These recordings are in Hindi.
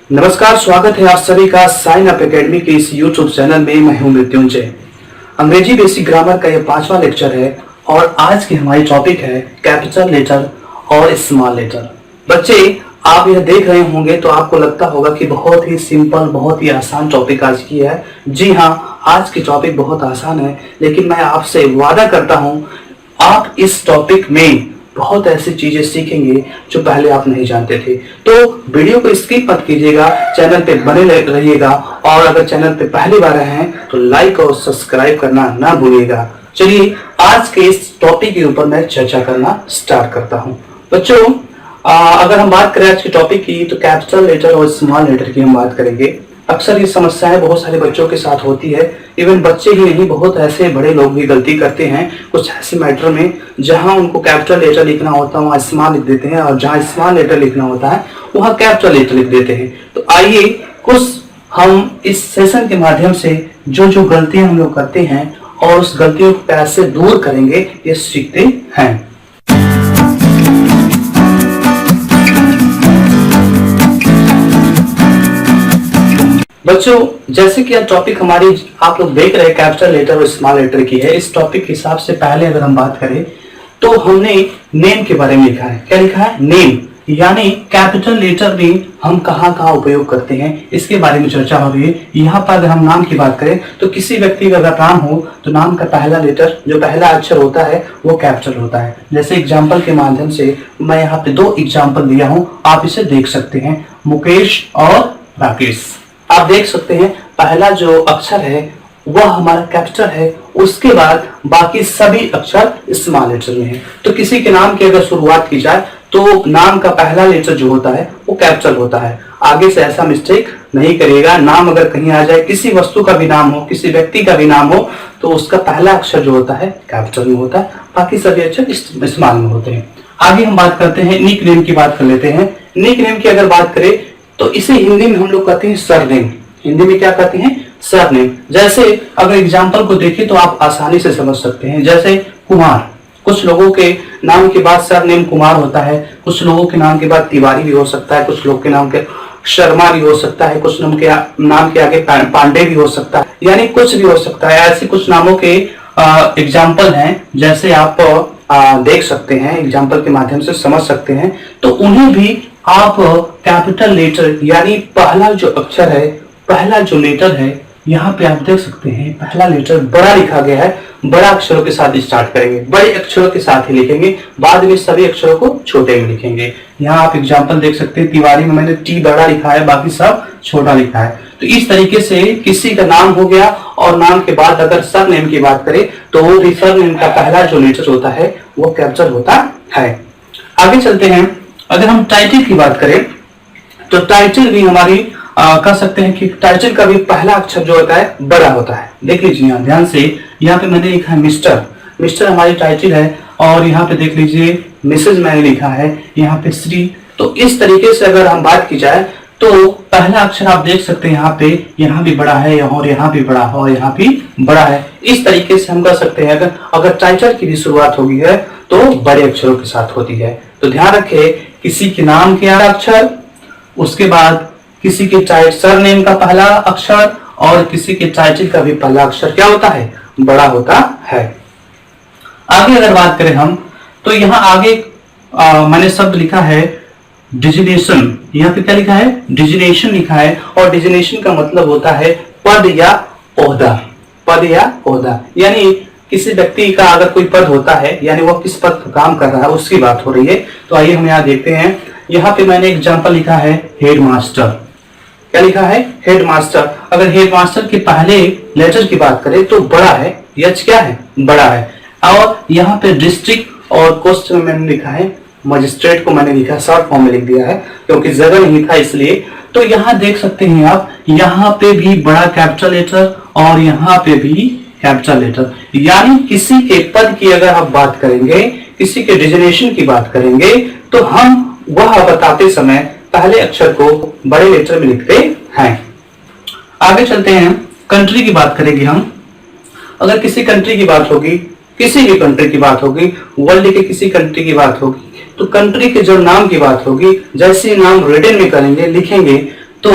नमस्कार, स्वागत है आप सभी का साइन अप एकेडमी के इस यूट्यूब चैनल में। मैं हूं मृत्युंजय। अंग्रेजी बेसिक ग्रामर का यह 5वां लेक्चर है और आज की हमारी टॉपिक है कैपिटल लेटर और स्मॉल लेटर। बच्चे, आप यह देख रहे होंगे तो आपको लगता होगा कि बहुत ही सिंपल, बहुत ही आसान टॉपिक आज की है। जी हाँ, आज की टॉपिक बहुत आसान है, लेकिन मैं आपसे वादा करता हूं आप इस टॉपिक में बहुत ऐसी चीजें सीखेंगे जो पहले आप नहीं जानते थे। तो वीडियो को स्किप मत कीजिएगा, चैनल पे बने रहिएगा और अगर चैनल पे पहली बार आए हैं तो लाइक और सब्सक्राइब करना ना भूलिएगा। चलिए आज के इस टॉपिक के ऊपर मैं चर्चा करना स्टार्ट करता हूं। बच्चों, अगर हम बात करें आज के टॉपिक की तो कैपिटल लेटर और स्मॉल लेटर की हम बात करेंगे। अक्सर ये समस्याएं बहुत सारे बच्चों के साथ होती है। इवन बच्चे ही नहीं, बहुत ऐसे बड़े लोग भी गलती करते हैं कुछ ऐसे मैटर में जहां उनको कैपिटल लेटर लिखना होता है वहां स्मॉल लिख देते हैं, और जहां स्मॉल लेटर लिखना होता है वहां कैपिटल लेटर लिख देते हैं। तो आइए कुछ हम इस सेशन के माध्यम से जो जो गलतियां हम लोग करते हैं और उस गलतियों को कैसे दूर करेंगे ये सीखते हैं। बच्चों, जैसे कि यह टॉपिक हमारी आप लोग देख रहे हैं कैपिटल लेटर और स्मॉल लेटर की है। इस टॉपिक के हिसाब से पहले अगर हम बात करें तो हमने नेम के बारे में लिखा है। क्या लिखा है? नेम, यानी कैपिटल लेटर में हम कहाँ कहाँ उपयोग करते हैं इसके बारे में चर्चा हो रही है। यहाँ पर अगर हम नाम की बात करें तो किसी व्यक्ति का अगर नाम हो तो नाम का पहला लेटर, जो पहला अक्षर होता है वो कैपिटल होता है। जैसे एग्जाम्पल के माध्यम से मैं यहाँ पे 2 एग्जाम्पल दिया हूँ, आप इसे देख सकते हैं। मुकेश और राकेश, आप देख सकते हैं पहला जो अक्षर है वह हमारा कैपिटल है, उसके बाद बाकी सभी अक्षर स्मॉल लेटर में है। तो किसी के नाम की अगर शुरुआत की जाए तो नाम का पहला लेटर जो होता है वो कैपिटल होता है। आगे से ऐसा मिस्टेक नहीं करिएगा। नाम अगर कहीं आ जाए, किसी वस्तु का भी नाम हो, किसी व्यक्ति का भी नाम हो, तो उसका पहला अक्षर जो होता है कैपिटल में होता है, बाकी सभी अक्षर स्मॉल में होते हैं। आगे हम बात करते हैं निक नेम की बात कर लेते हैं। निक नेम की अगर बात करें तो इसे हिंदी में हम लोग कहते हैं सरनेम। हिंदी में क्या कहते हैं? सरनेम। जैसे अगर एग्जाम्पल को देखें तो आप आसानी से समझ सकते हैं। जैसे कुमार, कुछ लोगों के नाम के बाद सरनेम कुमार होता है, कुछ लोगों के नाम के बाद तिवारी भी हो सकता है, कुछ लोग के नाम के शर्मा भी हो सकता है, कुछ नाम के आगे पांडे भी हो सकता है, यानी कुछ भी हो सकता है। ऐसे कुछ नामों के एग्जाम्पल हैं, जैसे आप देख सकते हैं, एग्जाम्पल के माध्यम से समझ सकते हैं। तो उन्हें भी आप कैपिटल लेटर यानी पहला जो अक्षर है, पहला जो लेटर है, यहाँ पे आप देख सकते हैं पहला लेटर बड़ा लिखा गया है। बड़ा अक्षरों के साथ स्टार्ट करेंगे, बड़े अक्षरों के साथ ही लिखेंगे, बाद में सभी अक्षरों को छोटे में लिखेंगे। यहाँ आप एग्जाम्पल देख सकते हैं, तिवारी में मैंने टी बड़ा लिखा है, बाकी सब छोटा लिखा है। तो इस तरीके से किसी का नाम हो गया और नाम के बाद अगर सरनेम की बात करें तो वो भी सरनेम का पहला जो लेटर होता है वो कैपिटल होता है। आगे चलते हैं। अगर हम टाइटल की बात करें तो टाइटल भी हमारी कह सकते हैं कि टाइटल का भी पहला अक्षर जो होता है बड़ा होता है। देख लीजिए यहाँ ध्यान से, यहाँ पे मैंने लिखा है मिस्टर। मिस्टर हमारी टाइटल है, और यहाँ पे देख लीजिए मिसेज मैंने लिखा है, यहाँ पे श्री। तो इस तरीके से अगर हम बात की जाए तो पहला अक्षर आप देख सकते हैं यहाँ पे, यहाँ भी बड़ा है और यहाँ भी बड़ा है और यहाँ भी बड़ा है। इस तरीके से हम कह सकते हैं अगर टाइटल की भी शुरुआत होगी है तो बड़े अक्षरों के साथ होती है। तो ध्यान रखें, किसी के नाम के आगे अक्षर, उसके बाद किसी के सरनेम का पहला अक्षर और किसी के टाइटल का भी पहला अक्षर क्या होता है? बड़ा होता है। आगे अगर बात करें हम तो यहाँ आगे मैंने शब्द लिखा है डिजिनेशन। यहाँ पे क्या लिखा है? डिजिनेशन लिखा है, और डिजिनेशन का मतलब होता है पद या ओहदा। पद या ओहदा, यानी किसी व्यक्ति का अगर कोई पद होता है यानी वो किस पद पर काम कर रहा है उसकी बात हो रही है। तो आइए हम यहाँ देखते हैं। यहाँ पे मैंने एग्जाम्पल लिखा है हेड मास्टर। क्या लिखा है? Head master. अगर हेड मास्टर के पहले लेटर की बात करें तो बड़ा है, यच क्या है? बड़ा है। और यहाँ पे डिस्ट्रिक्ट और क्वेश्चन में मैंने लिखा है मजिस्ट्रेट को मैंने लिखा, शॉर्ट फॉर्म में लिख दिया है क्योंकि जगह नहीं था इसलिए। तो यहाँ देख सकते हैं आप, यहाँ पे भी बड़ा कैपिटल लेटर और यहाँ पे भी कैपिटल लेटर, यानी किसी के पद की अगर आप बात करेंगे, किसी के डिजिनेशन की बात करेंगे तो हम वह बताते समय पहले अक्षर को बड़े लेटर में लिखते हैं। आगे चलते हैं। कंट्री की बात करेंगे हम। अगर किसी कंट्री की बात होगी, किसी भी कंट्री की बात होगी, वर्ल्ड के किसी कंट्री की बात होगी, तो कंट्री के जो नाम की बात होगी, जैसे नाम रिटन में करेंगे, लिखेंगे, तो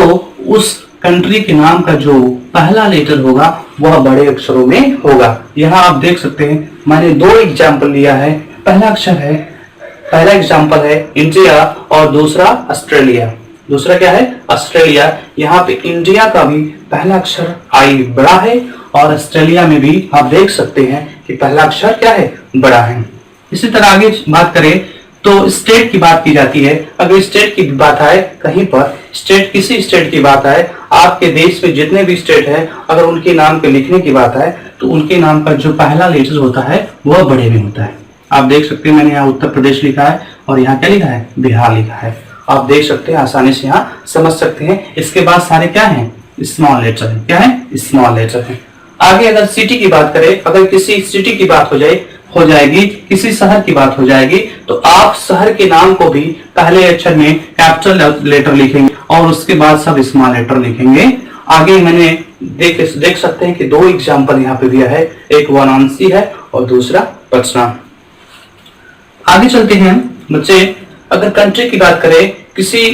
उस कंट्री के नाम का जो पहला लेटर होगा वह बड़े अक्षरों में होगा। यहाँ आप देख सकते हैं मैंने दो एग्जाम्पल लिया है। पहला एग्जाम्पल है इंडिया और दूसरा ऑस्ट्रेलिया। दूसरा क्या है? ऑस्ट्रेलिया। यहाँ पे इंडिया का भी पहला अक्षर आई बड़ा है और ऑस्ट्रेलिया में भी आप देख सकते हैं कि पहला अक्षर क्या है? बड़ा है। इसी तरह आगे बात करें तो स्टेट की बात की जाती है। अगर स्टेट की बात आए, कहीं पर स्टेट, किसी स्टेट की बात आए, आपके देश में जितने भी स्टेट है, अगर उनके नाम के लिखने की बात आए तो उनके नाम का जो पहला लेटर होता है वह बड़े में होता है। आप देख सकते हैं मैंने यहाँ उत्तर प्रदेश लिखा है और यहाँ क्या लिखा है? बिहार लिखा है। आप देख सकते हैं, आसानी से यहाँ समझ सकते हैं। इसके बाद सारे क्या हैं? स्मॉल लेटर है। क्या है? स्मॉल लेटर है। आगे अगर सिटी की बात करें, अगर किसी सिटी की बात हो जाएगी, किसी शहर की बात हो जाएगी, तो आप शहर के नाम को भी पहले अक्षर में कैपिटल लेटर लिखेंगे और उसके बाद सब स्मॉल लेटर लिखेंगे। आगे मैंने देख सकते हैं कि दो एग्जाम्पल यहाँ पे दिया है, एक वाराणसी है और दूसरा पटना। आगे चलते हैं बच्चे। अगर कंट्री की बात करें, किसी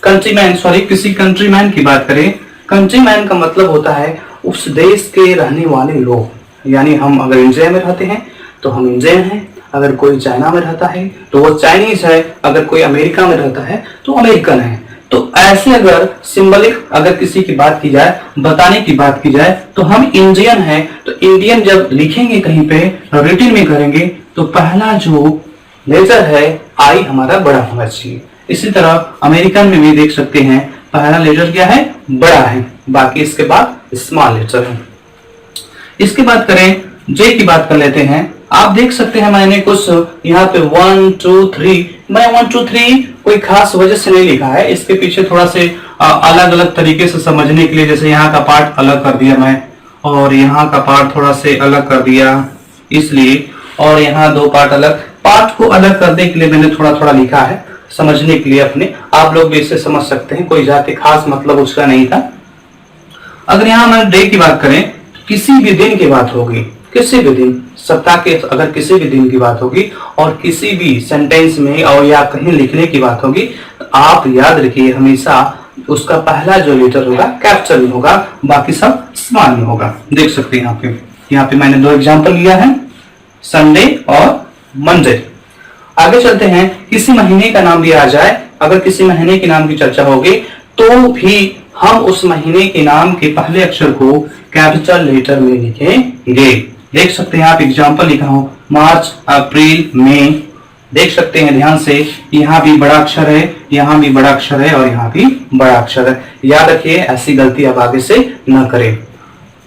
कंट्रीमैन की बात करें, कंट्रीमैन का मतलब होता है उस देश के रहने वाले लोग। यानी हम अगर इंडिया में रहते हैं तो हम इंडियन हैं, अगर कोई चाइना में रहता है तो वो चाइनीज है, अगर कोई अमेरिका में रहता है तो अमेरिकन है। तो ऐसे अगर सिंबलिक अगर किसी की बात की जाए, बताने की बात की जाए, तो हम इंडियन हैं, तो इंडियन जब लिखेंगे कहीं पे रिटन में करेंगे तो पहला जो लेटर है आई हमारा बड़ा होना चाहिए। इसी तरह अमेरिकन में भी देख सकते हैं पहला लेटर क्या है? बड़ा है, बाकी इसके बाद स्मॉल लेटर है। इसके बाद करें जे की बात कर लेते हैं। आप देख सकते हैं मैंने कुछ यहाँ पे 1 2 3, मैं 1 2 3 कोई खास वजह से नहीं लिखा है। इसके पीछे थोड़ा से अलग अलग तरीके से समझने के लिए, जैसे यहाँ का पार्ट अलग कर दिया मैं और यहाँ का पार्ट थोड़ा से अलग कर दिया इसलिए, और यहाँ दो पार्ट को अलग करने के लिए मैंने थोड़ा थोड़ा लिखा है समझने के लिए अपने। आप लोग भी इससे समझ सकते हैं, कोई जाति खास मतलब उसका नहीं था। अगर यहाँ मैं डे की बात करें, किसी भी दिन की बात होगी, किसी भी दिन, सप्ताह के अगर किसी भी दिन की बात होगी और किसी भी सेंटेंस में और या कहीं लिखने की बात होगी, तो आप याद रखिए हमेशा उसका पहला जो लेटर होगा कैपिटल में होगा, बाकी सब स्मॉल में होगा। देख सकते हैं यहाँ पे मैंने दो एग्जाम्पल लिया है, संडे और मंडे। आगे चलते हैं, किसी महीने का नाम भी आ जाए, अगर किसी महीने के नाम की चर्चा होगी तो भी हम उस महीने के नाम के पहले अक्षर को कैपिटल लेटर में लिखेंगे। देख सकते हैं आप एग्जाम्पल लिखा हूं, मार्च, अप्रैल, मई। देख सकते हैं ध्यान से, यहाँ भी बड़ा अक्षर है, यहाँ भी बड़ा अक्षर है और यहाँ भी बड़ा अक्षर है। याद रखिए ऐसी गलती आप आगे से न करें।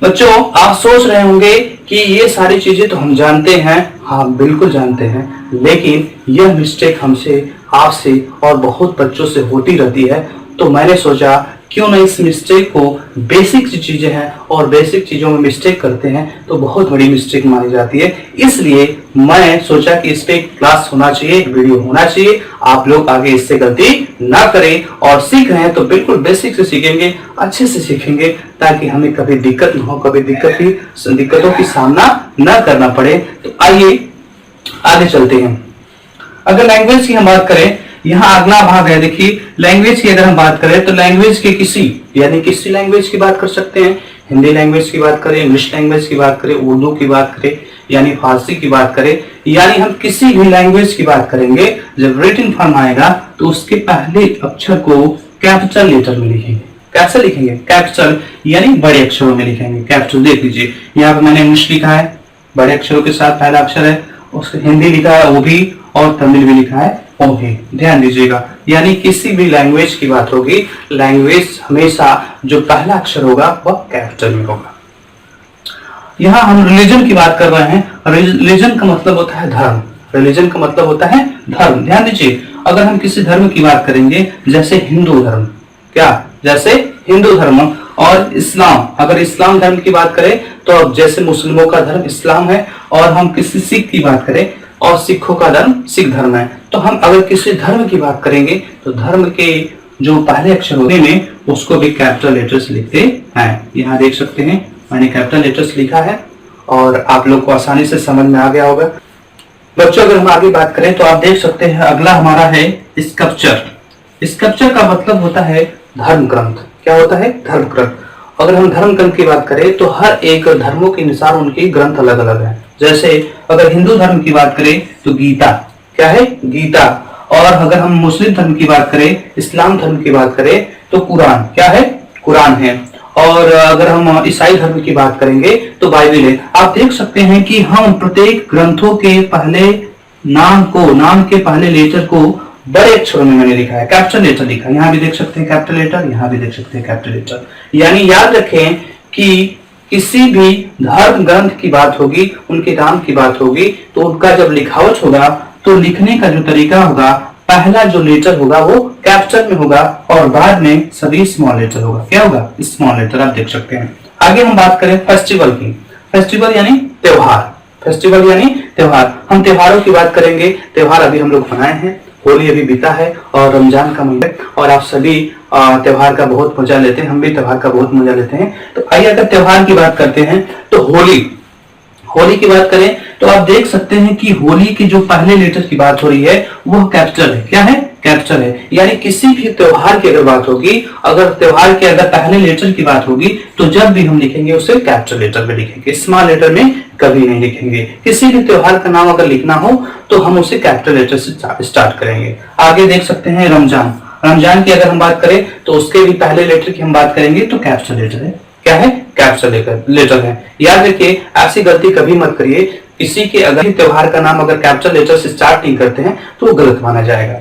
बच्चों आप सोच रहे होंगे कि ये सारी चीजें तो हम जानते हैं। हाँ बिल्कुल जानते हैं, लेकिन यह मिस्टेक हमसे, आपसे और बहुत बच्चों से होती रहती है। तो मैंने सोचा क्यों ना इस मिस्टेक को, बेसिक चीजें हैं और बेसिक चीजों में मिस्टेक करते हैं तो बहुत बड़ी मिस्टेक मानी जाती है, इसलिए मैं सोचा कि इस पे एक क्लास होना चाहिए, एक वीडियो होना चाहिए। आप लोग आगे इससे गलती ना करें और सीख रहे हैं तो बिल्कुल बेसिक से सीखेंगे, अच्छे से सीखेंगे, ताकि हमें कभी दिक्कत न हो, कभी दिक्कतों की सामना न करना पड़े। तो आइए आगे चलते हैं। अगर लैंग्वेज की हम बात करें, यहाँ अगला भाग है, देखिए लैंग्वेज की अगर हम बात करें तो लैंग्वेज के किसी लैंग्वेज की बात कर सकते हैं। हिंदी लैंग्वेज की बात करें, इंग्लिश लैंग्वेज की बात करें, उर्दू की बात करें, यानी फारसी की बात करें, यानी हम किसी भी लैंग्वेज की बात करेंगे, जब रिटन फॉर्म आएगा तो उसके पहले अक्षर को कैपिटल लेटर में लिखेंगे। कैसे लिखेंगे? कैपिटल यानी बड़े अक्षरों में लिखेंगे। कैपिटल देख लीजिए, यहाँ पे मैंने इंग्लिश लिखा है बड़े अक्षरों के साथ पहला अक्षर है, उसके हिंदी लिखा है वो भी, और तमिल भी लिखा है वो भी। ध्यान दीजिएगा, यानी किसी भी लैंग्वेज की बात होगी, लैंग्वेज हमेशा जो पहला अक्षर होगा वह कैपिटल में होगा। यहाँ हम रिलीजन की बात कर रहे हैं। रिलीजन का मतलब होता है धर्म। रिलीजन का मतलब होता है धर्म। ध्यान दीजिए, अगर हम किसी धर्म की बात करेंगे, जैसे हिंदू धर्म, जैसे हिंदू धर्म और इस्लाम, अगर इस्लाम धर्म की बात करें तो अब जैसे मुस्लिमों का धर्म इस्लाम है, और हम किसी सिख की बात करें और सिखों का धर्म सिख धर्म है, तो हम अगर किसी धर्म की बात करेंगे तो धर्म के जो पहले अक्षर होने में उसको भी कैपिटल लेटर्स लिखते हैं। यहाँ देख सकते हैं मैंने कैपिटल लेटर्स लिखा है और आप लोग को आसानी से समझ में आ गया होगा। बच्चों अगर हम आगे बात करें तो आप देख सकते हैं अगला हमारा है स्कल्पचर। स्कल्पचर का मतलब होता है धर्म ग्रंथ। क्या होता है? धर्म ग्रंथ। अगर हम धर्म ग्रंथ की बात करें तो हर एक धर्मों के अनुसार उनकी ग्रंथ अलग अलग है। जैसे अगर हिंदू धर्म की बात करें तो गीता, क्या है? गीता। और अगर हम मुस्लिम धर्म की बात करें, इस्लाम धर्म की बात करें तो कुरान, क्या है? कुरान है। और अगर हम ईसाई धर्म की बात करेंगे तो बाइबल है। आप देख सकते हैं कि हम प्रत्येक ग्रंथों के पहले नाम के पहले लेटर को बड़े अक्षरों में मैंने लिखा है, कैपिटल लेटर लिखा है। यहाँ भी देख सकते हैं कैपिटल लेटर, यहाँ भी देख सकते हैं कैपिटल लेटर। यानी याद रखें कि किसी भी धर्म ग्रंथ की बात होगी, उनके नाम की बात होगी, तो उनका जब लिखावट होगा तो लिखने का जो तरीका होगा, पहला जो लेटर होगा वो कैपिटल में होगा और बाद में सभी स्मॉल लेटर होगा। क्या होगा? Small letter. आप देख सकते हैं। आगे हम बात करें फेस्टिवल की। फेस्टिवल यानी त्योहार। फेस्टिवल यानी त्योहार। हम त्योहारों की बात करेंगे। त्योहार अभी हम लोग मनाए हैं, होली अभी बीता है और रमजान का महीना है और आप सभी त्योहार का बहुत मजा लेते हैं। हम भी त्योहार का बहुत मजा लेते हैं। तो आइए अगर त्योहार की बात करते हैं तो होली की बात करें तो आप देख सकते हैं कि होली की जो पहले लेटर की बात हो रही है वह कैपिटल है। क्या है? कैपिटल है। यानी किसी भी त्योहार की अगर बात होगी, अगर त्योहार के अगर पहले लेटर की बात होगी तो जब भी हम लिखेंगे उसे कैपिटल लेटर में लिखेंगे, स्मॉल लेटर में कभी नहीं लिखेंगे। किसी भी त्योहार का नाम अगर लिखना हो तो हम उसे कैपिटल लेटर से स्टार्ट करेंगे। आगे देख सकते हैं रमजान की अगर हम बात करें तो उसके भी पहले लेटर की हम बात करेंगे तो कैपिटल लेटर है। क्या है? कैपिटल लेटर है। याद रखिए, ऐसी गलती कभी मत करिए। किसी के अगर त्योहार का नाम अगर कैपिटल लेटर से स्टार्ट नहीं करते हैं तो वो गलत माना जाएगा।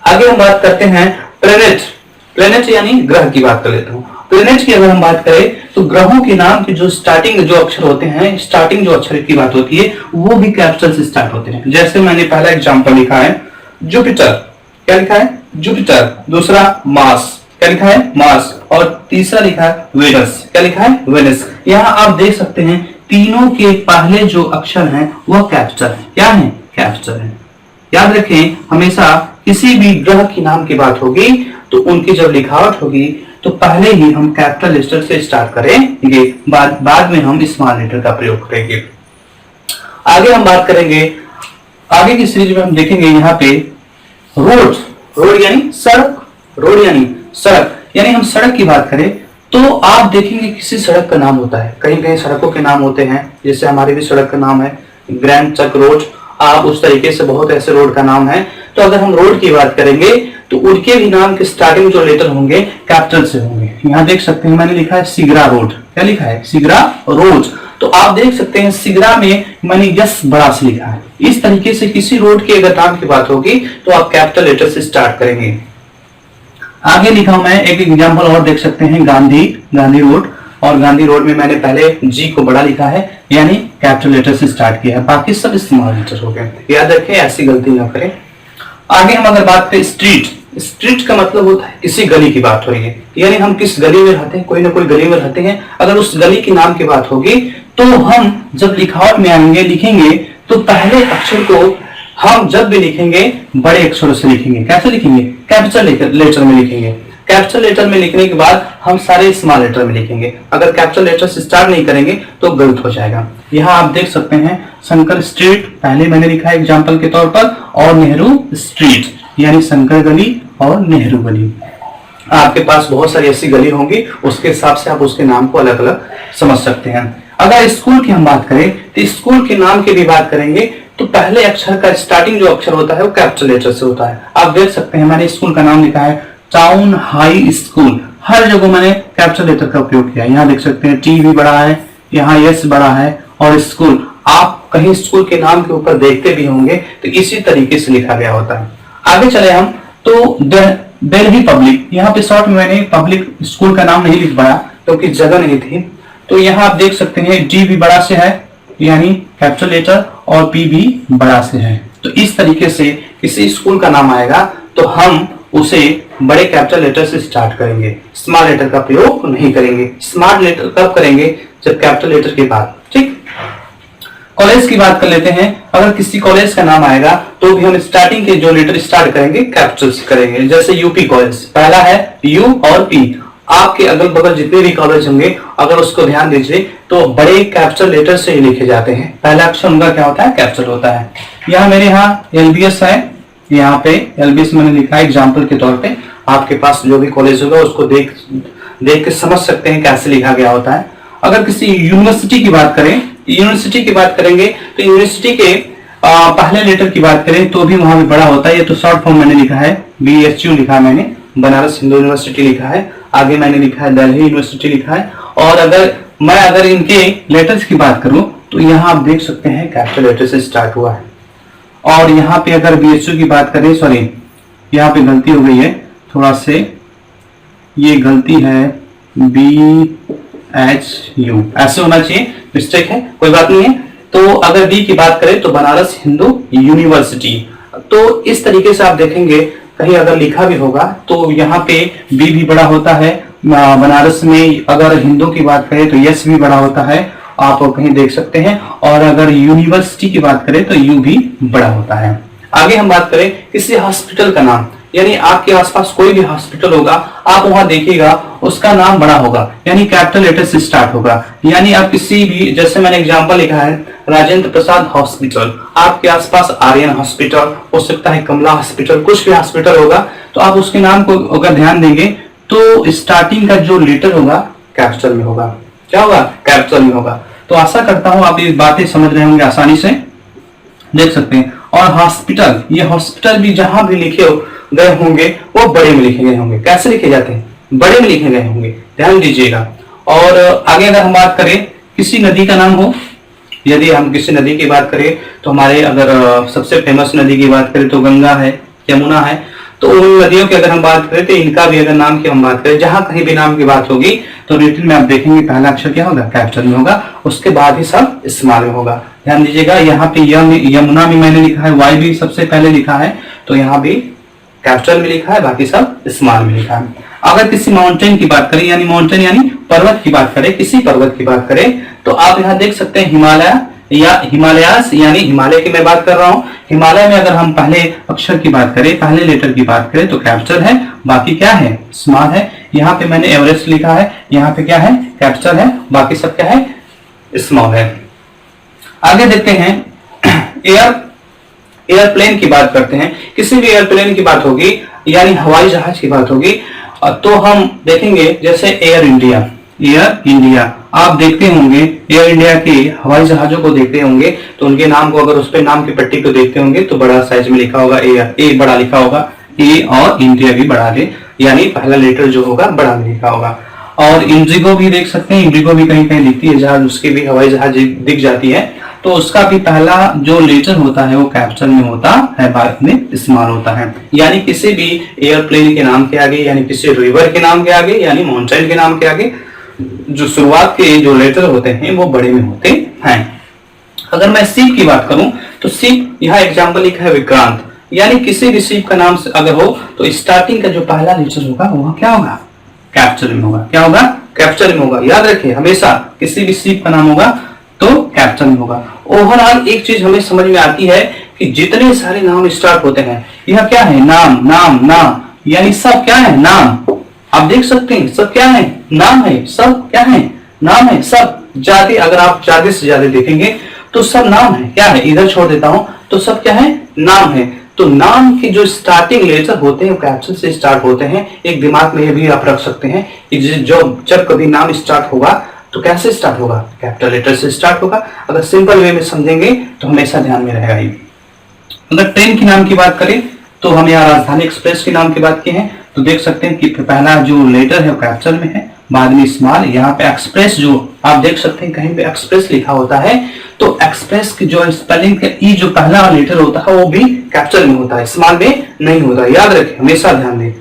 आगे हम बात करते हैं प्लेनेट यानी ग्रह की बात कर लेता हूँ। प्लेनेट की अगर हम बात करें तो ग्रहों के नाम के जो स्टार्टिंग जो अक्षर होते हैं, स्टार्टिंग जो अक्षर की बात होती है वो भी कैपिटल से स्टार्ट होते हैं। जैसे मैंने पहला एग्जांपल लिखा है जुपिटर। क्या लिखा है? जुपिटर। दूसरा मार्स। क्या लिखा है? मार्स। और तीसरा लिखा है वेनस। क्या लिखा है? वेनस। यहाँ आप देख सकते हैं तीनों के पहले जो अक्षर हैं वह कैपिटल है। क्या है? कैपिटल है। याद रखें, हमेशा किसी भी ग्रह की नाम की बात होगी तो उनकी जब लिखावट होगी तो पहले ही हम कैपिटल लेटर से स्टार्ट करेंगे, बाद में हम स्मॉल लेटर का प्रयोग करेंगे। आगे हम बात करेंगे, आगे की सीरीज में हम देखेंगे यहाँ पे रोड यानी सड़क। रोड यानी सड़क। यानी हम सड़क की बात करें तो आप देखेंगे किसी सड़क का नाम होता है, कहीं कहीं सड़कों के नाम होते हैं। जैसे हमारी भी सड़क का नाम है ग्रैंड चक रोड। आप उस तरीके से बहुत ऐसे रोड का नाम है। तो अगर हम रोड की बात करेंगे तो उनके भी नाम के स्टार्टिंग जो लेटर होंगे कैपिटल से होंगे। यहाँ देख सकते हैं मैंने लिखा है सिगरा रोड। क्या लिखा है? सिगरा रोड। तो आप देख सकते हैं सिगरा में मैंने यस बड़ा से लिखा है। इस तरीके से किसी रोड की अगर नाम की बात होगी तो आप कैपिटल लेटर से स्टार्ट करेंगे। आगे लिखा मैं एक एग्जांपल और देख सकते हैं गांधी रोड। और गांधी रोड में मैंने पहले जी को बड़ा लिखा है, यानी कैपिटल लेटर से स्टार्ट किया है, बाकी सब स्मॉल लेटर हो गए। याद रखें, ऐसी गलती ना करें। आगे हम अगर बात करें स्ट्रीट का मतलब होता है किसी गली की बात हो रही है, यानी हम किस गली में रहते हैं, कोई ना कोई गली में रहते हैं। अगर उस गली के नाम की बात होगी तो हम जब लिखावट में आएंगे लिखेंगे तो पहले अक्षर को हम जब भी लिखेंगे बड़े अक्षरों से लिखेंगे। कैसे लिखेंगे? कैपिटल लेटर में लिखेंगे। कैपिटल लेटर में लिखने के बाद हम सारे स्मॉल लेटर में लिखेंगे। अगर कैपिटल लेटर से स्टार्ट नहीं करेंगे तो गलत हो जाएगा। यहाँ आप देख सकते हैं शंकर स्ट्रीट पहले मैंने लिखा है एग्जाम्पल के तौर पर, और नेहरू स्ट्रीट यानी शंकर गली और नेहरू गली। आपके पास बहुत सारी ऐसी गली होंगी, उसके हिसाब से आप उसके नाम को अलग अलग समझ सकते हैं। अगर स्कूल की हम बात करें तो स्कूल के नाम की भी बात करेंगे तो पहले अक्षर का स्टार्टिंग जो अक्षर होता है वो कैपिटल लेटर से होता है। आप देख सकते हैं मैंने स्कूल का नाम लिखा है टाउन हाई स्कूल। हर जगह मैंने कैपिटल लेटर का उपयोग किया। यहाँ देख सकते हैं टी भी बड़ा है, यहाँ एस बड़ा है और स्कूल। आप कहीं स्कूल के नाम के ऊपर देखते भी होंगे तो इसी तरीके से लिखा गया होता है। आगे चले हम तो दिल्ली पब्लिक। यहाँ पे शॉर्ट में मैंने पब्लिक स्कूल का नाम नहीं लिख पाया क्योंकि जगह नहीं थी। तो यहाँ आप देख सकते हैं डी भी बड़ा से है यानी कैपिटल लेटर और पी भी बड़ा से है। तो इस तरीके से किसी स्कूल का नाम आएगा तो हम उसे बड़े कैपिटल लेटर से स्टार्ट करेंगे, स्मॉल लेटर का प्रयोग नहीं करेंगे। स्मॉल लेटर कब करेंगे? जब कैपिटल लेटर के बाद। ठीक। कॉलेज की बात कर लेते हैं। अगर किसी कॉलेज का नाम आएगा तो भी हम स्टार्टिंग के जो लेटर स्टार्ट करेंगे कैपिटल से करेंगे। जैसे यूपी कॉलेज, पहला है यू और पी। आपके अगल बगल जितने भी कॉलेज होंगे अगर उसको ध्यान दीजिए तो बड़े कैपिटल लेटर से ही लिखे जाते हैं। पहला अक्षर उनका क्या होता है? कैपिटल होता है। यहाँ मेरे यहाँ एलबीएस है, यहाँ पे एलबीएस मैंने लिखा है एग्जाम्पल के तौर पे। आपके पास जो भी कॉलेज होगा उसको देख के समझ सकते हैं कैसे लिखा गया होता है। अगर किसी यूनिवर्सिटी की बात करें, यूनिवर्सिटी की बात करेंगे तो यूनिवर्सिटी के पहले लेटर की बात करें तो भी वहां भी बड़ा होता है। ये तो शॉर्ट फॉर्म मैंने लिखा है, BSU लिखा है मैंने, बनारस हिंदू यूनिवर्सिटी लिखा है, आगे मैंने लिखा है दिल्ली यूनिवर्सिटी लिखा है। और अगर इनके लेटर्स की बात करूं तो यहाँ आप देख सकते हैं कैपिटल लेटर से स्टार्ट हुआ है। और यहाँ पे अगर BSU की बात करें, सॉरी यहाँ पे गलती हो गई है थोड़ा से, ये गलती है BHU ऐसे होना चाहिए, मिस्टेक है, कोई बात नहीं है। तो अगर B की बात करें तो बनारस हिंदू यूनिवर्सिटी। तो इस तरीके से आप देखेंगे कहीं अगर लिखा भी होगा तो यहाँ पे B भी बड़ा होता है। बनारस में अगर हिंदू की बात करें तो यस भी बड़ा होता है, आप कहीं देख सकते हैं। और अगर यूनिवर्सिटी की बात करें तो यू भी बड़ा होता है। आगे हम बात करें किसी हॉस्पिटल का नाम, यानी आपके आसपास कोई भी हॉस्पिटल होगा, आप वहां देखिएगा उसका नाम बड़ा होगा, यानी कैपिटल लेटर से स्टार्ट होगा। यानी आप किसी भी, जैसे मैंने एग्जांपल लिखा है राजेंद्र प्रसाद हॉस्पिटल, आपके आसपास आर्यन हॉस्पिटल हो सकता है, कमला हॉस्पिटल, कुछ भी हॉस्पिटल होगा, तो आप उसके नाम को अगर ध्यान देंगे तो स्टार्टिंग का जो लेटर होगा कैपिटल में होगा। क्या होगा? कैपिटल में होगा। तो आशा करता हूं आप ये बातें समझ रहे होंगे, आसानी से देख सकते हैं। और हॉस्पिटल, ये हॉस्पिटल भी जहां भी लिखे गए होंगे वो बड़े में लिखे गए होंगे। कैसे लिखे जाते हैं? बड़े में लिखे गए होंगे, ध्यान दीजिएगा। और आगे अगर हम बात करें किसी नदी का नाम हो, यदि हम किसी नदी की बात करें तो हमारे अगर सबसे फेमस नदी की बात करें तो गंगा है, यमुना है, तो उन नदियों की अगर हम बात करें तो इनका भी अगर नाम की हम बात करें, जहां कहीं भी नाम की बात होगी तो रिटन में आप देखेंगे पहला अक्षर क्या होगा? कैपिटल में होगा, उसके बाद ही सब स्मॉल में होगा। ध्यान दीजिएगा, यहाँ पे यमुना में मैंने लिखा है, वाई भी सबसे पहले लिखा है, तो यहाँ भी कैपिटल में लिखा है, बाकी सब स्मॉल में लिखा है। अगर किसी माउंटेन की बात करें, यानी माउंटेन यानी पर्वत की बात करें, किसी पर्वत की बात करें तो आप यहाँ देख सकते हैं हिमालय या हिमालयास, यानी हिमालय की मैं बात कर रहा हूं। हिमालय में अगर हम पहले अक्षर की बात करें, पहले लेटर की बात करें तो कैपिटल है, बाकी क्या है? स्मॉल है। यहाँ पे मैंने एवरेस्ट लिखा है, यहाँ पे क्या है? कैपिटल है, बाकी सब क्या है? स्मॉल है। आगे देखते हैं एयरप्लेन की बात करते हैं। किसी भी एयरप्लेन की बात होगी यानी हवाई जहाज की बात होगी तो हम देखेंगे जैसे एयर इंडिया आप देखते होंगे, एयर इंडिया के हवाई जहाजों को देखते होंगे तो उनके नाम को, अगर उस पे नाम की पट्टी को देखते होंगे तो बड़ा साइज में लिखा होगा, ए बड़ा लिखा होगा, ए, और इंडिया भी बड़ा ले, यानी पहला लेटर जो होगा बड़ा में लिखा होगा। और इंडिगो भी देख सकते हैं, इंडिगो भी कहीं कहीं दिखती है जहाज, उसकी भी हवाई जहाज दिख जाती है, तो उसका भी पहला जो लेटर होता है वो कैपिटल में होता है, बाद में स्मॉल होता है। यानी किसी भी एयरप्लेन के नाम के आगे, यानी किसी रिवर के नाम के आगे, यानी माउंटेन के नाम के आगे जो शुरुआत के जो लेटर होते हैं वो बड़े में होते हैं। अगर मैं सीप की बात करूं तो सीप, यहाँ एग्जाम्पल लिखा है विक्रांत, यानी किसी भी सीप का नाम अगर हो तो स्टार्टिंग का जो पहला लेटर होगा वो क्या होगा? कैपिटल में होगा। क्या होगा? कैपिटल में होगा। याद रखिए, हमेशा किसी भी सीप का नाम होगा तो कैपिटल में होगा। ओवरऑल एक चीज हमें समझ में आती है कि जितने सारे नाम स्टार्ट होते हैं, यह क्या है? नाम नाम नाम, यानी सब क्या है? नाम। आप देख सकते हैं सब क्या है? नाम है। सब क्या है? नाम है। सब जाति, अगर आप ज्यादा से ज्यादा देखेंगे तो सब नाम है। क्या है? इधर छोड़ देता हूं, तो सब क्या है? नाम है। तो नाम की जो स्टार्टिंग लेटर होते हैं वो कैपिटल से स्टार्ट होते हैं। एक दिमाग में ये भी आप रख सकते हैं कि जो जब कभी नाम स्टार्ट होगा तो कैसे स्टार्ट होगा? कैपिटल लेटर से स्टार्ट होगा। अगर सिंपल वे में समझेंगे तो हमेशा ध्यान में रहेगा ही। अगर ट्रेन की नाम की बात करें तो हम यहाँ राजधानी एक्सप्रेस के नाम की बात की है, तो देख सकते हैं कि पहला जो लेटर है वो कैपिटल में है, बाद में स्मॉल। यहाँ पे एक्सप्रेस जो आप देख सकते हैं कहीं पे एक्सप्रेस लिखा होता है, तो एक्सप्रेस की जो स्पेलिंग का ई जो पहला लेटर होता है वो भी कैपिटल में होता है, स्मॉल में नहीं होता। याद रखें, हमेशा ध्यान दें।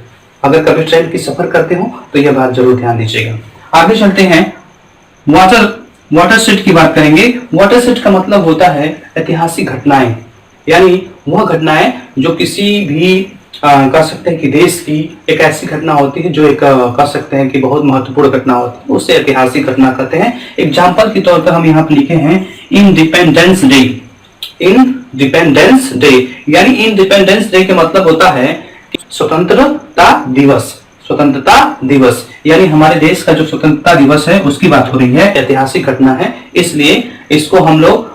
अगर कभी ट्रेन की सफर करते हो तो यह बात जरूर ध्यान दीजिएगा। आगे चलते हैं, वाटरशेड की बात करेंगे। वाटरशेड का मतलब होता है ऐतिहासिक घटनाएं, यानी वह घटनाएं जो किसी भी कह सकते हैं कि देश की एक ऐसी घटना होती है जो एक कह सकते हैं कि बहुत महत्वपूर्ण घटना होती है, उसे ऐतिहासिक घटना कहते हैं। एग्जाम्पल के तौर पर हम यहाँ पे लिखे हैं इंडिपेंडेंस डे। इंडिपेंडेंस डे यानी इंडिपेंडेंस डे का मतलब होता है स्वतंत्रता दिवस। स्वतंत्रता दिवस यानी हमारे देश का जो स्वतंत्रता दिवस है उसकी बात हो रही है, ऐतिहासिक घटना है, इसलिए इसको हम लोग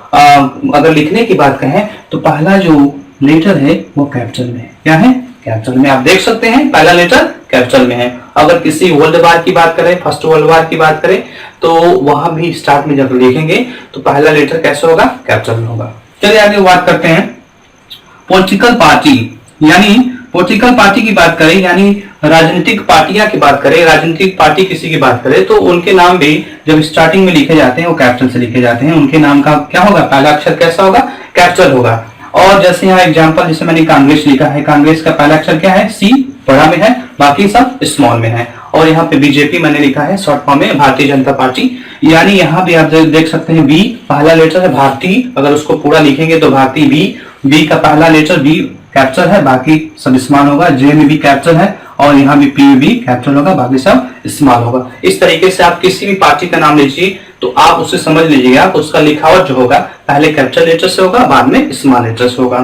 अगर लिखने की बात कहें तो पहला जो लेटर है वो कैपिटल में है। क्या है? कैपिटल में। आप देख सकते हैं पहला लेटर कैपिटल में है। अगर किसी वर्ल्ड वार की बात करें, फर्स्ट वर्ल्ड वार की बात करें, तो वहां भी स्टार्ट में जब लिखेंगे तो पहला लेटर कैसे होगा, कैपिटल में होगा। चलिए आगे बात करते हैं पॉलिटिकल पार्टी, यानी पॉलिटिकल पार्टी की बात करें, यानी राजनीतिक पार्टियां की बात करें, राजनीतिक पार्टी किसी की बात करें तो उनके नाम भी जब स्टार्टिंग में लिखे जाते हैं वो कैपिटल से लिखे जाते हैं। उनके नाम का क्या होगा, पहला अक्षर कैसा होगा, कैपिटल होगा। और जैसे यहाँ एग्जांपल, जैसे मैंने कांग्रेस लिखा है, कांग्रेस का पहला अक्षर क्या है, सी बड़ा में है, बाकी सब स्मॉल में है। और यहाँ पे बीजेपी मैंने लिखा है शॉर्ट फॉर्म में, भारतीय जनता पार्टी, यानी यहाँ भी आप देख सकते हैं बी पहला लेटर है, भारतीय, अगर उसको पूरा लिखेंगे तो भारतीय बी का पहला लेटर बी कैपिटल है, बाकी सब स्मॉल होगा। जे में भी कैपिटल है और यहाँ भी पी में भी कैपिटल होगा, बाकी सब स्मॉल होगा। इस तरीके से आप किसी भी पार्टी का नाम लीजिए तो आप उसे समझ लीजिएगा, उसका लिखावट जो होगा पहले कैपिटल लेटर से होगा, बाद में स्मॉल लेटर से होगा।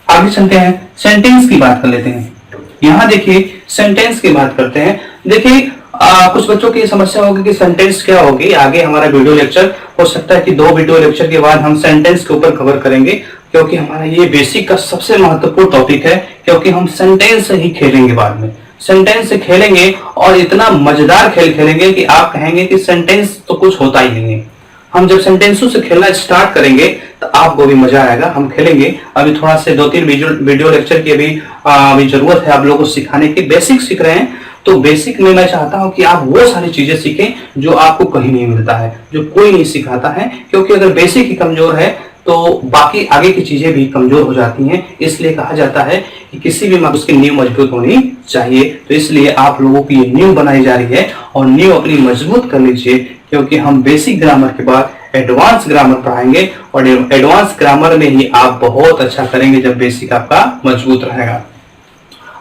आगे चलते हैं, सेंटेंस की बात कर लेते हैं। यहाँ देखिए सेंटेंस की बात करते हैं। देखिए कुछ बच्चों की समस्या होगी कि सेंटेंस क्या होगी। आगे हमारा वीडियो लेक्चर हो सकता है कि 2 वीडियो लेक्चर के बाद हम सेंटेंस के ऊपर कवर करेंगे, क्योंकि हमारा ये बेसिक का सबसे महत्वपूर्ण टॉपिक है, क्योंकि हम सेंटेंस से ही खेलेंगे, बाद में सेंटेंस से खेलेंगे और इतना मजेदार खेल खेलेंगे कि आप कहेंगे कि सेंटेंस तो कुछ होता ही नहीं है। हम जब सेंटेंसों से खेलना स्टार्ट करेंगे तो आपको भी मजा आएगा, हम खेलेंगे। अभी थोड़ा से 2-3 वीडियो लेक्चर की अभी जरूरत है आप लोगों को सिखाने की। बेसिक सीख रहे हैं तो बेसिक में मैं चाहता हूं कि आप वो सारी चीजें सीखें जो आपको कहीं नहीं मिलता है, जो कोई नहीं सिखाता है, क्योंकि अगर बेसिक ही कमजोर है तो बाकी आगे की चीजें भी कमजोर हो जाती हैं। इसलिए कहा जाता है कि किसी भी उसकी नींव मजबूत होनी चाहिए। तो इसलिए आप लोगों की ये नींव बनाई जा रही है और नींव अपनी मजबूत कर लीजिए, क्योंकि हम बेसिक ग्रामर के बाद एडवांस ग्रामर पढ़ाएंगे और एडवांस ग्रामर में ही आप बहुत अच्छा करेंगे जब बेसिक आपका मजबूत रहेगा।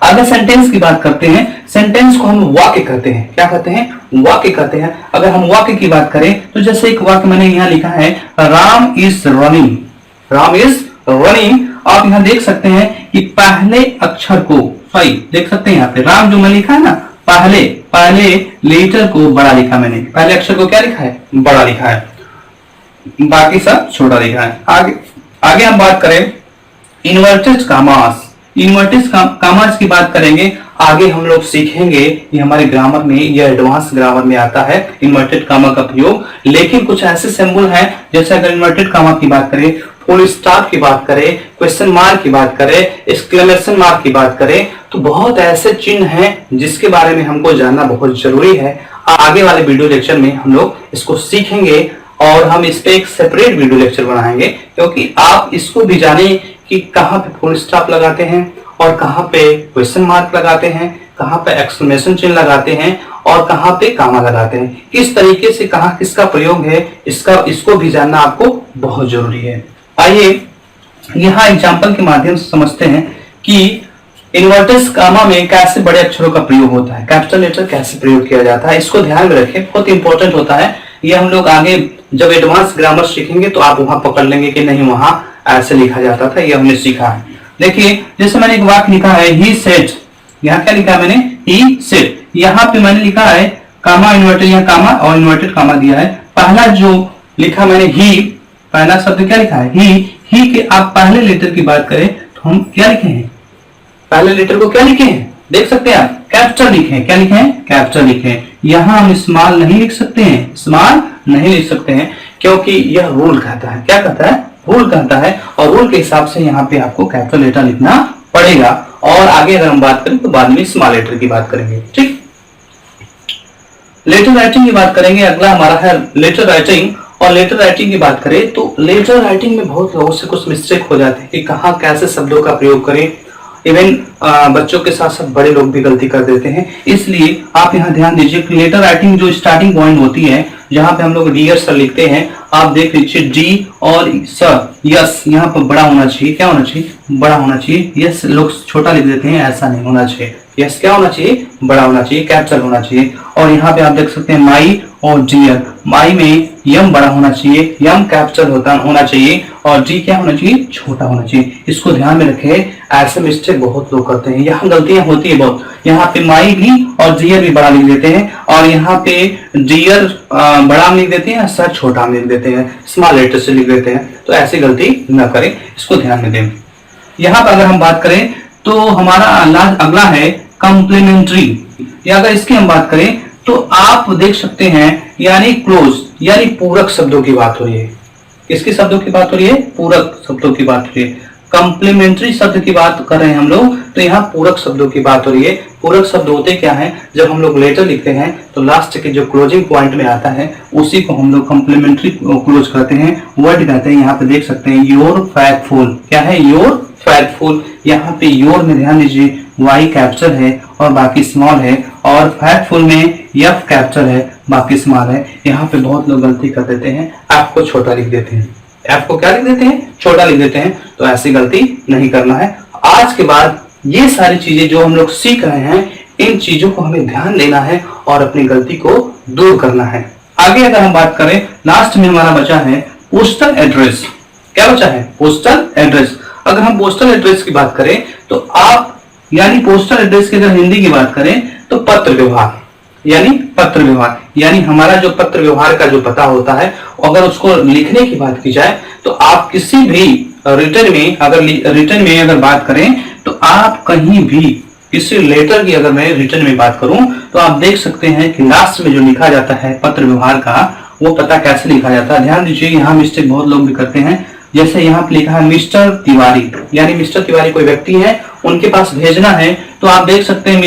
अगर सेंटेंस की बात करते हैं, सेंटेंस को हम वाक्य कहते हैं। क्या कहते हैं, वाक्य कहते हैं। अगर हम वाक्य की बात करें तो जैसे एक वाक्य मैंने यहाँ लिखा है, Ram is running, Ram is running. आप यहाँ देख सकते हैं कि पहले अक्षर को सॉरी देख सकते हैं यहाँ पे राम जो मैंने लिखा है ना, पहले लेटर को बड़ा लिखा मैंने, पहले अक्षर को क्या लिखा है, बड़ा लिखा है, बाकी सब छोटा लिखा है। आगे हम बात करें इन्वर्टेड कामास, इन्वर्टेड कामास की बात करेंगे। आगे हम लोग सीखेंगे, ये हमारे ग्रामर में, ये एडवांस ग्रामर में आता है इन्वर्टेड कामा का प्रयोग। लेकिन कुछ ऐसे सिंबल हैं, जैसे अगर इन्वर्टेड कामा की बात करें, फुल स्टॉप की बात करें, क्वेश्चन मार्क की बात करें, एक्सक्लेमेशन मार्क की बात करें, तो बहुत ऐसे चिन्ह हैं जिसके बारे में हमको जानना बहुत जरूरी है। आगे वाले वीडियो लेक्चर में हम लोग इसको सीखेंगे और हम इस पे एक सेपरेट वीडियो लेक्चर बनाएंगे, क्योंकि आप इसको भी जाने कि कहाँ पे फुल स्टॉप लगाते हैं और कहाँ पे क्वेश्चन मार्क लगाते हैं, कहाँ पे एक्सक्लेमेशन चिन्ह लगाते हैं और कहाँ पे कामा लगाते हैं, किस तरीके से कहाँ किसका प्रयोग है, इसको भी जानना आपको बहुत जरूरी है। आइए यहाँ एग्जाम्पल के माध्यम से समझते हैं कि इन्वर्टेड कामा में कैसे बड़े अक्षरों का प्रयोग होता है, कैपिटल लेटर कैसे प्रयोग किया जाता है, इसको ध्यान में रखें, बहुत इंपॉर्टेंट होता है। ये हम लोग आगे जब एडवांस ग्रामर सीखेंगे तो आप वहां पकड़ लेंगे कि नहीं वहां ऐसे लिखा जाता था, ये हमने सीखा है। देखिए जैसे मैंने एक वाक्य लिखा है, ही सेड, यहाँ क्या लिखा है मैंने, ही सेड, यहाँ पे मैंने लिखा है कामा इन्वर्टेड, यहाँ कामा और इन्वर्टेड कामा दिया है। पहला जो लिखा मैंने ही, पहला शब्द क्या लिखा है, ही के आप पहले लेटर की बात करें तो हम क्या लिखे हैं, पहले लेटर को क्या लिखे हैं, देख सकते हैं आप, कैपिटल लिखे हैं। क्या लिखे हैं, कैपिटल लिखे हैं। यहाँ हम स्मॉल नहीं लिख सकते हैं, स्मॉल नहीं लिख सकते हैं, क्योंकि यह रूल कहता है। क्या कहता है, रूल कहता है, और रूल के हिसाब से यहाँ पे आपको कैपिटल लेटर लिखना पड़ेगा। और आगे अगर हम बात करें तो बाद में स्मॉल लेटर की बात करेंगे। ठीक, लेटर राइटिंग की बात करेंगे। अगला हमारा है लेटर राइटिंग। और लेटर राइटिंग की बात करें तो लेटर राइटिंग में बहुत लोगों से कुछ मिस्टेक हो जाते हैं कि कहाँ कैसे शब्दों का प्रयोग करें। इवन बच्चों के साथ साथ बड़े लोग भी गलती कर देते हैं। इसलिए आप यहाँ ध्यान दीजिए कि लेटर राइटिंग जो स्टार्टिंग पॉइंट होती है, जहां पे हम लोग डियर सर लिखते हैं, आप देख लीजिए डी और सर, यस यहाँ पर बड़ा होना चाहिए। क्या होना चाहिए, बड़ा होना चाहिए। यस लोग छोटा लिख देते हैं, ऐसा नहीं होना चाहिए। यस क्या होना चाहिए, बड़ा होना चाहिए, कैपिटल होना चाहिए। और यहाँ पे आप देख सकते हैं माई और डियर, माई में यम बड़ा होना चाहिए, यम कैपिटल होना चाहिए, और डी क्या होना चाहिए, छोटा होना चाहिए। इसको ध्यान में रखें, ऐसे मिस्टेक बहुत लोग करते हैं, यहाँ गलतियां होती है बहुत। यहाँ पे माई भी और डियर भी बड़ा लिख देते हैं, और यहाँ पे डियर बड़ा लिख देते हैं, सर छोटा लिख देते हैं, स्मॉल लेटर से लिख देते हैं। तो ऐसी गलती न करें, इसको ध्यान में दें। यहाँ पर अगर हम बात करें तो हमारा अगला है कॉम्प्लीमेंट्री। या अगर इसकी हम बात करें तो आप देख सकते हैं यानी क्लोज यानी पूरक शब्दों की बात हो रही है। किसके शब्दों की बात हो रही है? पूरक शब्दों की बात हो रही है। कंप्लीमेंट्री शब्द की बात कर रहे हैं हम लोग, तो यहाँ पूरक शब्दों की बात हो रही है। पूरक शब्द होते क्या है? जब हम लोग लेटर लिखते हैं तो लास्ट के जो क्लोजिंग पॉइंट में आता है उसी को हम लोग कंप्लीमेंट्री क्लोज करते हैं, वर्ड कहते हैं। यहाँ पे देख सकते हैं योर फैक्टफुल, क्या है? Your factful. यहाँ पे योर में ध्यान दीजिए वाई कैप्चर है और बाकी स्मॉल है, और फैक्टफुल में एफ कैप्चर है बाकी स्मॉल है। यहाँ पे बहुत लोग गलती कर देते हैं, एफ को छोटा लिख देते हैं। एफ को क्या लिख देते हैं? छोटा लिख देते हैं। तो ऐसी गलती नहीं करना है। आज के बाद ये सारी चीजें जो हम लोग सीख रहे हैं, इन चीजों को हमें ध्यान देना है और अपनी गलती को दूर करना है। आगे अगर हम बात करें, लास्ट में हमारा बचा है पोस्टल एड्रेस। क्या बचा है? Postal address. अगर हम पोस्टल एड्रेस की बात करें तो आप यानी पोस्टल एड्रेस की अगर हिंदी की बात करें तो पत्र व्यवहार, यानी पत्र व्यवहार, यानी हमारा जो पत्र व्यवहार का जो पता होता है, अगर उसको लिखने की बात की जाए तो आप किसी भी रिटर्न में अगर बात करें तो आप कहीं भी किसी लेटर की अगर मैं रिटर्न में बात करूं तो आप देख सकते हैं कि लास्ट में जो लिखा जाता है पत्र व्यवहार का, वो पता कैसे लिखा जाता है। ध्यान दीजिए, यहाँ मिस्टेक बहुत लोग भी करते हैं। जैसे यहाँ पे लिखा है मिस्टर तिवारी, यानी मिस्टर तिवारी कोई व्यक्ति है, उनके पास भेजना है, तो आप देख सकते हैं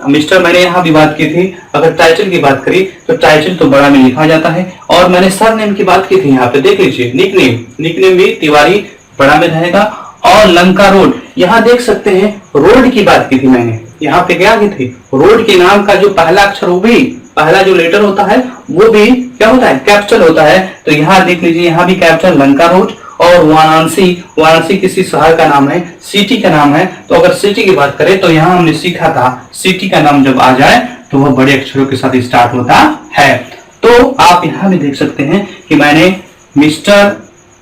मिस्टर मैंने यहाँ भी बात की थी। अगर टाइटल की बात करी तो टाइटल तो बड़ा में लिखा जाता है, और मैंने सरनेम की बात की थी, यहाँ पे देख लीजिए निकनेम भी तिवारी बड़ा में रहेगा। और लंका रोड, यहाँ देख सकते हैं रोड की बात की थी मैंने, यहाँ पे क्या की थी? रोड के नाम का जो पहला अक्षर, वो भी पहला जो लेटर होता है वो भी क्या होता है? कैपिटल होता है। तो यहाँ देख लीजिए, यहाँ भी कैपिटल लंका रोड। और वाराणसी किसी शहर का नाम है, सिटी का नाम है। तो अगर सिटी की बात करें तो यहाँ हमने सीखा था सिटी का नाम जब आ जाए तो वह बड़े अक्षरों के साथ स्टार्ट होता है। तो आप यहाँ भी देख सकते हैं कि मैंने मिस्टर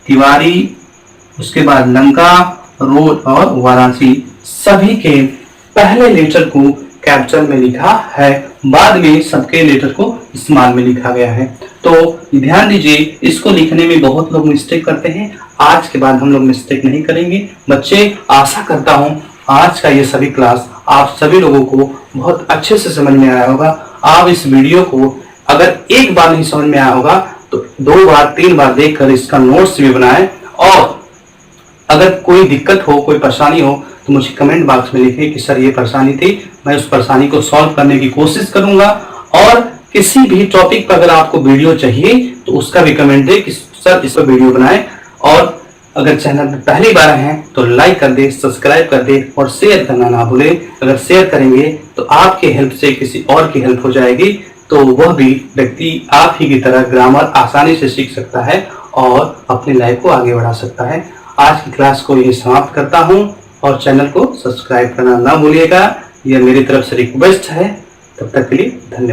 तिवारी, उसके बाद लंका रोड और वाराणसी सभी के पहले लेटर को कैपिटल में लिखा है, बाद में सबके लेटर को स्मॉल में लिखा गया है। तो ध्यान दीजिए, इसको लिखने में बहुत लोग मिस्टेक करते हैं। आज के बाद हम लोग मिस्टेक नहीं करेंगे। बच्चे, आशा करता हूं आज का ये सभी क्लास आप सभी लोगों को बहुत अच्छे से समझ में आया होगा। आप इस वीडियो को अगर एक बार नहीं समझ में आया होगा तो 2 बार 3 बार देखकर इसका नोट्स भी बनाएं, और अगर कोई दिक्कत हो, कोई परेशानी हो तो मुझे कमेंट बॉक्स में लिखें कि सर ये परेशानी थी, मैं उस परेशानी को सॉल्व करने की कोशिश करूंगा। और किसी भी टॉपिक पर अगर आपको वीडियो चाहिए तो उसका भी कमेंट दें कि सर इस पर वीडियो बनाएं। और अगर चैनल पर पहली बार आए हैं तो लाइक कर दे, सब्सक्राइब कर दे और शेयर करना ना भूलें। अगर शेयर करेंगे तो आपके हेल्प से किसी और की हेल्प हो जाएगी, तो वह भी व्यक्ति आप ही की तरह ग्रामर आसानी से सीख सकता है और अपनी लाइफ को आगे बढ़ा सकता है। आज की क्लास को यही समाप्त करता हूं, और चैनल को सब्सक्राइब करना ना भूलिएगा, यह मेरी तरफ से रिक्वेस्ट है। तब तक के लिए धन्यवाद।